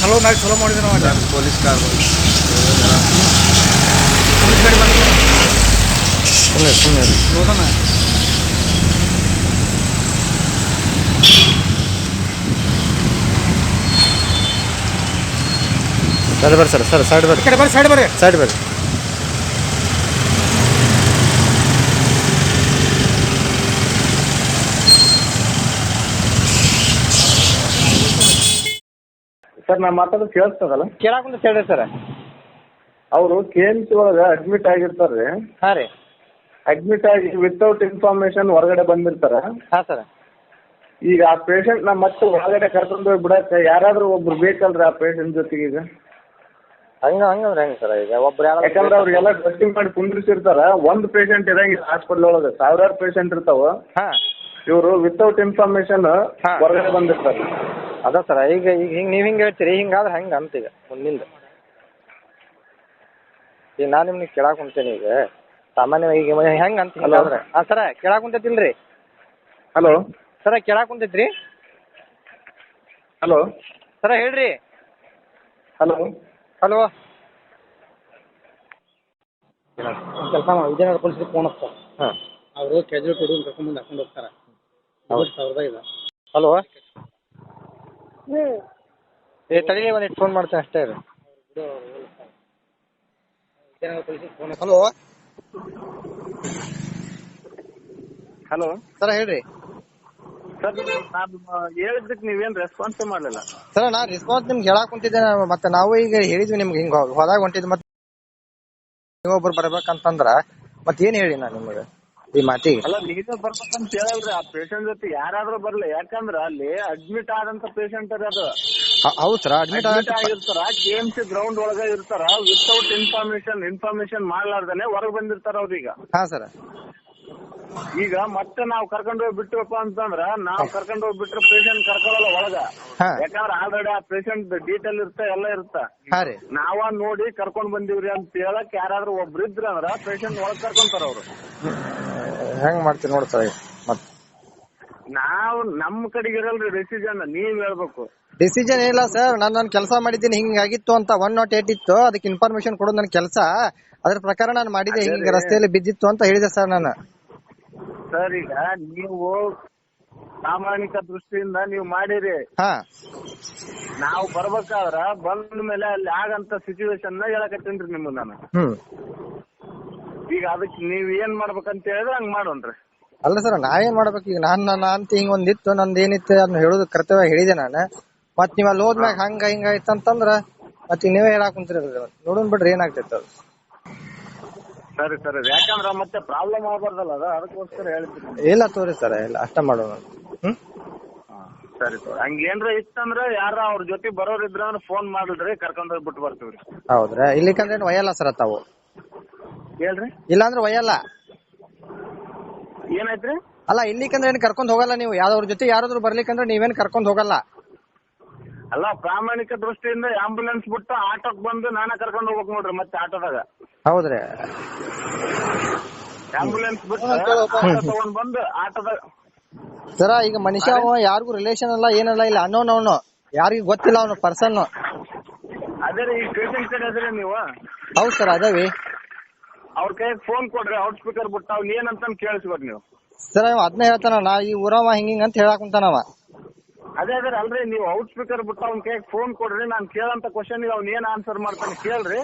ಚಲೋ ನಾಳೆ ಚಲೋ ಮಾಡಿದ್ರೆ ನಾವು ಪೊಲೀಸ್ ಕಾರ್ ಪೊಲೀಸ್ ಗಾಡಿ ಬಂದು ಸುಮ್ಮನೆ ನೋಡೋಣ. ಸೈಡ್ ಬರ್ರಿ ಸರ್ ಸೈಡ್ ಬರ್ರಿ ಕಡೆ ಬರ್ರಿ ಸೈಡ್ ಬರ್ರಿ ಸರ್ ನಾ ಮಾತಾಡೋದು ಕೇಳಿಸ್ತದಲ್ಲ? ಕೇಳಾಕುಂತ ಹೇಳ್ರಿ ಸರ್. ಅವರು KMC ಒಳಗೆ ಅಡ್ಮಿಟ್ ಆಗಿರ್ತಾರ್ರಿ. ಹಾಂ ರೀ. ಅಡ್ಮಿಟ್ ಆಗಿ ವಿತೌಟ್ ಇನ್ಫಾರ್ಮೇಶನ್ ಹೊರಗಡೆ ಬಂದಿರ್ತಾರ. ಹಾಂ ಸರ್. ಈಗ ಆ ಪೇಷಂಟ್ ನ ಮತ್ತೆ ಹೊರಗಡೆ ಕರ್ಕೊಂಡು ಹೋಗಿ ಬಿಡಕ್ಕೆ ಯಾರಾದ್ರೂ ಒಬ್ರು ಬೇಕಲ್ರಿ ಆ ಪೇಷಂಟ್ ಜೊತೆಗೆ? ಈಗ ಹಂಗಂದ್ರೆ ಹೆಂಗೆ ಸರ್? ಈಗ ಒಬ್ರು ಯಾಕಂದ್ರೆ ಅವ್ರಿಗೆಲ್ಲ ಡ್ರೆಸ್ಸಿಂಗ್ ಮಾಡಿ ಕುಂದ್ರಿಸಿರ್ತಾರ. ಒಂದು ಪೇಷಂಟ್ ಇರಂಗಿಲ್ಲ ಹಾಸ್ಪಿಟಲ್ ಒಳಗೆ, ಸಾವಿರಾರು ಪೇಷಂಟ್ ಇರ್ತಾವ. ಇವರು ವಿತೌಟ್ ಇನ್ಫಾರ್ಮೇಶನ್ ಹೊರಗಡೆ ಬಂದಿರ್ತಾರೆ. ಅದ ಸರ್. ಈಗ ನೀವು ಹಿಂಗೆ ಹೇಳ್ತೀರಿ, ಹಿಂಗಾದ್ರೆ ಹೆಂಗೆ ಅಂತ ಈಗ ಮುಂದಿಂದ ಈಗ ನಾನು ನಿಮ್ಗೆ ಕೇಳಾಕ್ ಕುಂತೇನೆ. ಈಗ ಸಾಮಾನ್ಯವಾಗಿ ಈಗ ಹೆಂಗೆ ಅಂತ ಹಿಂಗಾದ್ರೆ ಹಾಂ ಸರ ಕೇಳಾಕ್ ಕುಂತೈತಿಲ್ರಿ? ಹಲೋ ಸರ ಕೇಳಾಕ್ ಕುಂತೈತ್ರಿ? ಹಲೋ ಸರ ಹೇಳ್ರಿ. ಹಲೋ ಹಲೋ ಕೆಲಸ ಮಾಡಿ ವಿಜಯನಗರ ಪೊಲೀಸ್ಗೆ ಫೋನ್ ಹಚ್ತಾರೆ. ಹಾಂ, ಅವರು ಕ್ಯಾಜುವಲ್ ಹುಡುಗನ ಕರ್ಕೊಂಡ್ಬಂದು ಹಾಕೊಂಡು ಹೋಗ್ತಾರೆ. ಹಲೋ ತಡಿ ಒಂದಿಟ್ಟು ಫೋನ್ ಮಾಡ್ತೇನೆ ಅಷ್ಟೇ ರೀ. ಹಲೋ ಹಲೋ ಸರ ಹೇಳ್ರಿ. ಸರ್ ನಾನು ಹೇಳಿದ್ದಕ್ಕೆ ನೀವೇನು ರೆಸ್ಪಾನ್ಸೇ ಮಾಡಲಿಲ್ಲ. ಸರ್ ನಾ ರೆಸ್ಪಾನ್ಸ್ ನಿಮ್ಗೆ ಹೇಳಕ್ ಕುಂತಿದ್ದೆ. ಮತ್ತೆ ನಾವು ಈಗ ಹೇಳಿದ್ವಿ ನಿಮ್ಗೆ ಹಿಂಗೆ ಹೊದಾಗ ಹೊಂಟಿದ್ ಮತ್ತೆ ನೀವೊಬ್ರು ಬರ್ಬೇಕಂತಂದ್ರ ಮತ್ತೆ ಏನ್ ಹೇಳಿ ನಾನು ನಿಮಗೆ ಈ ಮಾತಿಗೆ? ಅಲ್ಲ ನೀವೇ ಬರ್ಬೇಕಂತ ಹೇಳಲ್ರಿ. ಆ ಪೇಷಂಟ್ ಜೊತೆ ಯಾರಾದ್ರೂ ಬರ್ಲಿ, ಯಾಕಂದ್ರ ಅಲ್ಲಿ ಅಡ್ಮಿಟ್ ಆದಂತ ಪೇಷಂಟ್ ಅದು. ಹೌದು ಸರ್. ಅಡ್ಮಿಟ್ ಆಗಿರ್ತಾರ, KMC ಗ್ರೌಂಡ್ ಒಳಗ ಇರ್ತಾರ. ವಿತೌಟ್ ಇನ್ಫಾರ್ಮೇಶನ್ ಮಾಡ್ಲಾರ್ದೇನೆ ಹೊರಗೆ ಬಂದಿರ್ತಾರ ಅವ್ರೀಗ. ಹಾ ಸರ್. ಈಗ ಮತ್ತೆ ನಾವು ಕರ್ಕೊಂಡು ಹೋಗಿ ಬಿಟ್ರಪ್ಪ ಅಂತಂದ್ರ, ನಾವು ಕರ್ಕೊಂಡು ಹೋಗಿ ಬಿಟ್ರೆ ಪೇಷಂಟ್ ಕರ್ಕೊಳ್ಳಲ್ಲ ಒಳಗ. ಯಾಕಂದ್ರೆ ಆಲ್ರೆಡಿ ಆ ಪೇಷಂಟ್ ಡೀಟೇಲ್ ಇರ್ತ ಎಲ್ಲ ಇರ್ತ. ನಾವ ನೋಡಿ ಕರ್ಕೊಂಡ್ ಬಂದಿವ್ರಿ ಅಂತ ಹೇಳಕ್ ಯಾರಾದ್ರೂ ಒಬ್ರು ಇದ್ರ ಅಂದ್ರ ಪೇಷಂಟ್ ಒಳಗ್ ಕರ್ಕೊಂತಾರ ಅವ್ರು. ಹೆಂಗ್ ಮಾಡ್ತೀವಿ ನೋಡಿ ಸರ್. ಮತ್ ನಾವು ನಮ್ ಕಡೆಗೆ ಇರಲ್ರಿ ಡಿಸಿಷನ್, ನೀವ್ ಹೇಳ್ಬೇಕು. ಡಿಸಿಷನ್ ಇಲ್ಲ ಸರ್. ನಾನು ಕೆಲಸ ಮಾಡಿದ್ದೀನಿ, ಹಿಂಗಾಗಿತ್ತು ಅಂತ 108 ಇತ್ತು, ಅದಕ್ಕೆ ಇನ್ಫಾರ್ಮೇಶನ್ ಕೊಡೋದು ನನ್ನ ಕೆಲಸ. ಅದ್ರ ಪ್ರಕಾರ ನಾನು ಮಾಡಿದ್ದೆ, ಹಿಂಗ ರಸ್ತೆಯಲ್ಲಿ ಬಿದ್ದಿತ್ತು ಅಂತ ಹೇಳಿದೆ ಸರ್ ನಾನು. ಸರ್ ಈಗ ನೀವು ಪ್ರಾಮಾಣಿಕ ದೃಷ್ಟಿಯಿಂದ ನೀವು ಮಾಡಿರಿ. ನಾವು ಬರ್ಬೇಕಾದ್ರ ಬಂದ ಮೇಲೆ ಅಲ್ಲಿ ಆಗಂತ ಸಿಚುವೇಶನ್ ನ ಹೇಳಕತ್ತೀನ್ರಿ ನಿಮ್ಗೆ ನಾನು. ಈಗ ಅದಕ್ಕೆ ನೀವ್ ಏನ್ ಮಾಡ್ಬೇಕಂತ ಹೇಳಿದ್ರೆ ಹಂಗ್ ಮಾಡೋಣ್ರಿ. ಅಲ್ಲ ಸರ್, ನಾವೇನ್ ಮಾಡ್ಬೇಕು ಈಗ? ನಾನು ಅಂತ ಹಿಂಗ್ ಒಂದಿತ್ತು, ನಂದು ಏನಿತ್ತು ಅದನ್ನ ಹೇಳೋದು ಕರ್ತವ್ಯ ಹೇಳಿದೆ ನಾನು. ಮತ್ ನೀವ್ ಅಲ್ಲಿ ಹೋದ್ಮ್ಯಾಗ ಹಂಗ ಹಿಂಗಾಯ್ತು ಅಂತಂದ್ರ ಮತ್ತೆ ನೀವೇ ಹೇಳಾಕ್ ಕುಂತಿರ. ನೋಡೋಣ ಬಿಡ್ರಿ ಏನಾಗ್ತೈತೆ ಅದು. ಸರಿ ಸರಿ, ಯಾಕಂದ್ರ ಮತ್ತೆ ಪ್ರಾಬ್ಲಮ್ ಆಗಬಾರ್ದಲ್ಲ, ಅದಕ್ಕೋಸ್ಕರ ಹೇಳ್ತೀನಿ. ಇಲ್ಲ ತೋರಿ ಸರ್, ಇಲ್ಲ ಅಷ್ಟ ಮಾಡೋಣ. ಸರಿ ಸರ್, ಹಂಗೇನ್ರ ಇತ್ತಂದ್ರ ಯಾರ ಅವ್ರ ಜೊತೆ ಬರೋರಿದ್ರ ಫೋನ್ ಮಾಡಿದ್ರಿ, ಕರ್ಕೊಂಡ್ ಹೋಗಿ ಬಿಟ್ಟು ಬರ್ತೀವ್ರಿ. ಹೌದ್ರಾ? ಇಲ್ಲಿಕಂದ್ರೆ ಒಯ್ಯಲ್ಲ ಸರ್ ತಾವು? ಹೇಳ್ರಿ. ಇಲ್ಲಾಂದ್ರೆ ಒಯ್ಯಲ್ಲ. ಏನಾಯ್ತ್ರಿ? ಅಲ್ಲ ಇಲ್ಲಿಕಂದ್ರೆ ಏನ್ ಕರ್ಕೊಂಡ್ ಹೋಗಲ್ಲ ನೀವು? ಯಾವ್ದ್ರ ಜೊತೆ ಯಾರಾದ್ರೂ ಬರ್ಲಿಕ್ಕಂದ್ರೆ ನೀವೇನ್ ಕರ್ಕೊಂಡ್ ಹೋಗಲ್ಲ? ಅಲ್ಲ, ಪ್ರಾಮಾಣಿಕ ದೃಷ್ಟಿಯಿಂದ ಆಂಬುಲೆನ್ಸ್ ಬಿಟ್ಟು ಆಟೋಕ್ ಬಂದು ನಾನ ಕರ್ಕೊಂಡ್ ಹೋಗ್ಬೇಕು ನೋಡ್ರಿ. ಮತ್ತೆ ಆಟೋದಾಗ ಹೌದ್ರಿ? ಆಂಬುಲೆನ್ಸ್ ಬಿಟ್ಟು ತಗೊಂಡ್ ಬಂದು ಆಟೋದಾಗ. ಸರ ಈಗ ಮನುಷ್ಯ ಯಾರಿಗೂ ರಿಲೇಷನ್ ಅಲ್ಲ, ಏನಲ್ಲ, ಇಲ್ಲ ಅನ್ನೋನ್ ಅವನು, ಯಾರಿಗೂ ಗೊತ್ತಿಲ್ಲ ಅವನು ಪರ್ಸನ್. ಅದೇ ರೀ, ಈ ಪೇಷಂಟ್ ಕಡೆ ಅದ್ರಿ ನೀವು? ಹೌದ್ ಸರ್, ಅದೇವಿ. ಅವ್ರ ಕೈಗೆ ಫೋನ್ ಕೊಡ್ರಿ, ಔಟ್ ಸ್ಪೀಕರ್ ಬಿಟ್ಟು ಅವ್ನ ಏನಂತ ಕೇಳಿಸ್ಕೊಡ್ರಿ ನೀವು. ಸರ್ ಅದನ್ನ ಹೇಳ್ತಾನ, ನಾ ಈ ಊರವ ಹಿಂಗಿಂಗ್ ಅಂತ ಹೇಳಾಕುಂತಾನವ. ಅದೇ ಅಲ್ರಿ ನೀವು ಔಟ್ ಸ್ಪೀಕರ್ ಬಿಟ್ಟು ಅವ್ನ ಕೈ ಫೋನ್ ಕೊಡ್ರಿ, ನಾನ್ ಕೇಳಂತ ಕ್ವಶನ್ ಅವ್ನ ಏನ್ ಆನ್ಸರ್ ಮಾಡ್ತಾನೆ ಕೇಳ್ರಿ,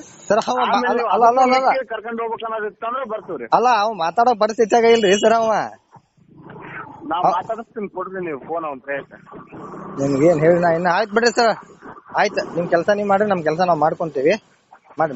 ಕರ್ಕೊಂಡ್ ಹೋಗ್ಬೇಕನ್ನೋದಿತ್ತಂದ್ರೆ ಬರ್ತೀವ್ರಿ. ಅಲ್ಲ ಅವ್ ಮಾತಾಡೋ ಪರಿಸ್ಥಿತಿಯಾಗ ಇಲ್ರಿ ಸರ್ ಅವ. ನಾವ್ ಮಾತಾಡಿಸ್ತೀನಿ ಕೊಡ್ರಿ ನೀವು ಫೋನ್ ಅವ್ನ ಕೈ. ನಿಮ್ಗೇನ್ ಹೇಳಿ ನಾ ಇನ್ನ ಆಯ್ತು ಬಿಡ್ರಿ ಸರ್, ಆಯ್ತು ನಿಮ್ ಕೆಲಸ ನೀವ್ ಮಾಡ್ರಿ, ನಮ್ ಕೆಲಸ ನಾವ್ ಮಾಡ್ಕೊಂತೀವಿ. ಮಾಡಿ.